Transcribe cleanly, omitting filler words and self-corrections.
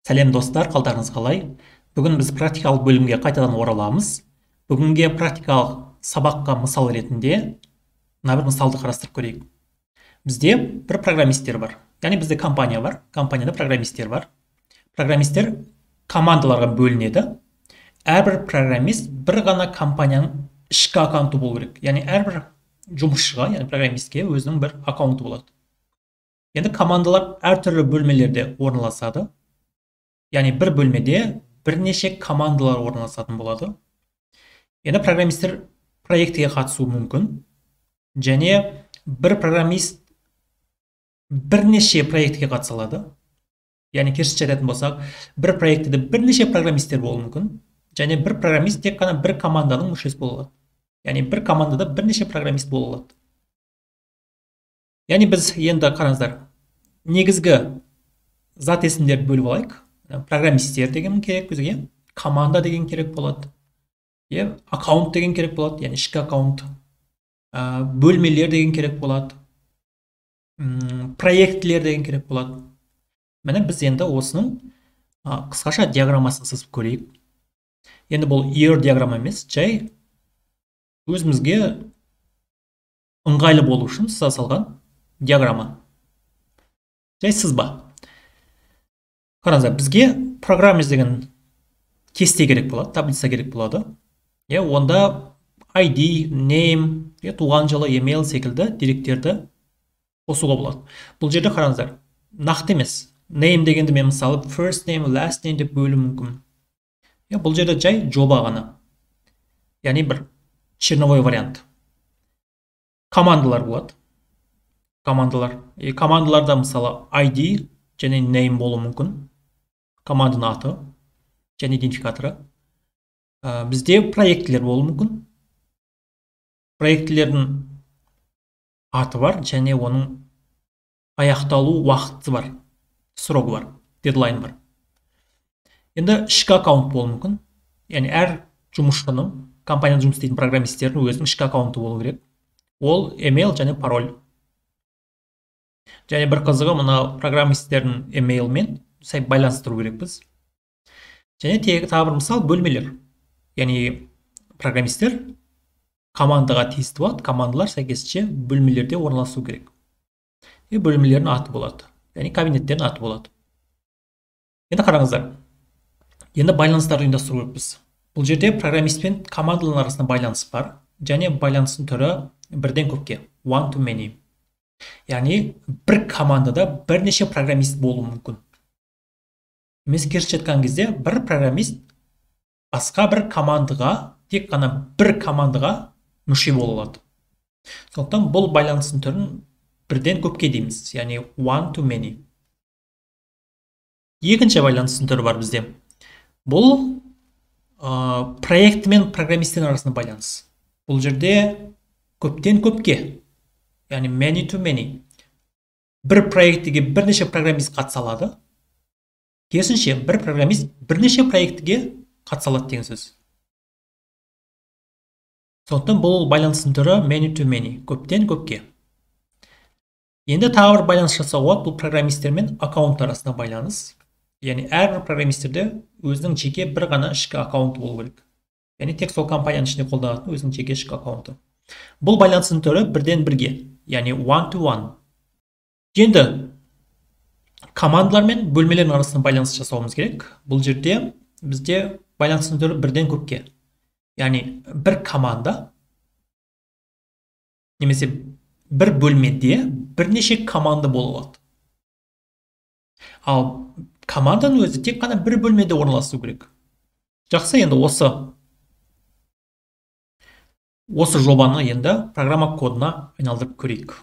Сәлем достар, қалдарыңыз қалай? Бүгін біз практикалық бөлімге қайтадан ораламыз. Бүгінге практикалық сабаққа мысал ретінде мына бір мысалды қарастырып көрейік. Бізде бір программисттер бар. Яғни бізде компания бар, компанияда программисттер бар. Программисттер командаларға бөлінеді. Әрбір программист бір ғана компанияның ішкі аккаунты болу керек. Яғни әрбір жұмысшыға, яғни программистке өзінің бір аккаунты болады. Енді командалар әртүрлі бөлмелерде орналасады. Яғни бір бөлмеде бірнеше командалар орналасатын болады. Енді программисттер проектіге қатысуы мүмкін. Және бір программист бірнеше проектіге қатыса алады. Яғни керісінше айтатын болсақ, бір проектіде бірнеше программисттер болуы мүмкін. Және бір программист тек қана бір команданың мүшесі бола алады. Яғни бір командада бірнеше программист бола алады. Яғни біз енді қараңыздар, негізгі зат есімдерді бөліп алайық. Программисттер деген керек бізге, команда деген керек болады, аккаунт деген керек болады, яғни ішкі аккаунт, бөлмелер деген керек болады, проектілер деген керек болады. Міне біз енді осының қысқаша диаграммасын сызып көрейік. Енді бұл ER диаграмма емес, жай өзімізге ыңғайлы болу үшін сыза салған диаграмма. Жай сызба. Қараңыздар, бізге программа деген кесте керек болады, таблица керек болады. Онда ID, name, туған жылы, email секілді деректерді қосуға болады. Бұл жерде қараңыздар, нақты емес. Name дегенді мен мысалы first name, last name деп бөлу мүмкін. Бұл жерде жай жоба ғана. Яғни бір черновой вариант. Командалар болады. Командаларда мысалы ID және name болу мүмкін. Команданың аты және идентификаторы. Бізде проектілер болу мүмкін. Проектілердің аты бар және оның аяқталу уақыты бар, срогы бар, дедлайн бар. Енді ішкі аккаунт болу мүмкін. Яғни әр жұмысшының, компанияда жұмыс істейтін программисттердің өзінің ішкі аккаунты болу керек. Ол email және пароль. Және бір қызығы, мына программисттердің email-мен байланыстыру керекпіз. Және тағы бір мысал бөлмелер. Яғни программисттер командаға тиісті болады, командалар сәйкесінше бөлмелерде орналасу керек. Бөлмелердің аты болады. Яғни кабинеттердің аты болады. Енді қараңыздар. Енді байланыстарды ұйымдастыру керекпіз. Бұл жерде программист пен командалардың арасында байланыс бар. Және байланыстың түрі бірден көпке. One to many. Яғни бір командада бірнеше программист болуы мүмкін. Немесе керісінше айтқан кезде бір программист басқа бір командаға, тек қана бір командаға мүше бола алады. Сондықтан бұл байланыстың түрін бірден көпке дейміз, яғни one to many. Екінші байланыстың түрі бар бізде. Бұл проект мен программисттің арасында байланыс. Бұл жерде көптен көпке, яғни many to many. Бір проектіге бірнеше программист қатыса алады. Керісінше бір программист бірнеше проектіге қатыса алады деген сөз. Сондықтан бұл байланыстың түрі many to many, көптен көпке. Енді тағы бір байланыс жасауға, бұл программистер мен аккаунт арасында байланыс. Яғни әрбір программистерде өзінің жеке бір ғана ішкі аккаунты болу керек. Яғни тек сол компанияның ішінде қолданатын өзінің жеке ішкі аккаунты. Бұл байланыстың түрі бірден бірге, яғни one to one. Енді командалар мен бөлмелердің арасында байланыс жасауымыз керек. Бұл жерде бізде байланыстың түрі бірден көпке. Яғни бір команда немесе бір бөлмеде бірнеше команда бола алады. Ал команданың өзі тек қана бір бөлмеде орналасу керек. Жақсы, енді осы жобаны енді программа кодына айналдырып көрейік.